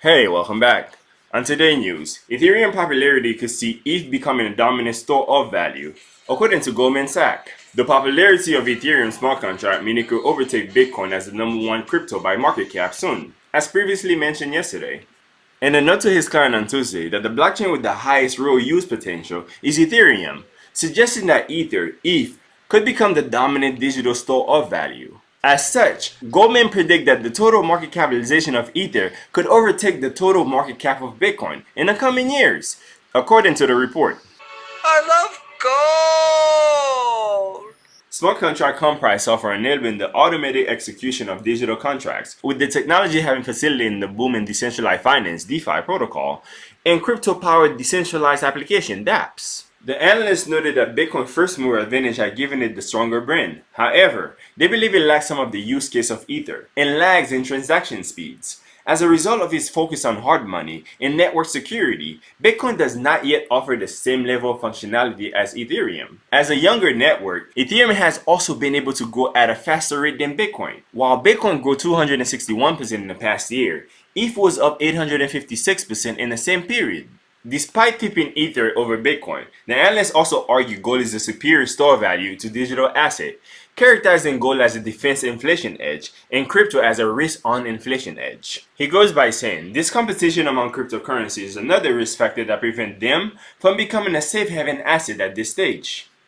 Hey, welcome back. On today's news, Ethereum popularity could see ETH becoming a dominant store of value. According to Goldman Sachs, the popularity of Ethereum smart contract means it could overtake Bitcoin as the number one crypto by market cap soon, as previously mentioned yesterday. In a note to his client on Tuesday that the blockchain with the highest real use potential is Ethereum, suggesting that ETH, could become the dominant digital store of value. As such, Goldman predict that the total market capitalization of Ether could overtake the total market cap of Bitcoin in the coming years, according to the report. I love gold! Smart contract comprise software enabling the automated execution of digital contracts, with the technology having facilitated in the booming decentralized finance DeFi protocol and crypto-powered decentralized application DApps. The analysts noted that Bitcoin's first mover advantage had given it the stronger brand. However, they believe it lacks some of the use case of Ether and lags in transaction speeds. As a result of its focus on hard money and network security, Bitcoin does not yet offer the same level of functionality as Ethereum. As a younger network, Ethereum has also been able to grow at a faster rate than Bitcoin. While Bitcoin grew 261% in the past year, ETH was up 856% in the same period. Despite tipping Ether over Bitcoin, the analysts also argue gold is a superior store value to digital asset, characterizing gold as a defense inflation edge and crypto as a risk-on inflation edge. He goes by saying, this competition among cryptocurrencies is another risk factor that prevents them from becoming a safe haven asset at this stage.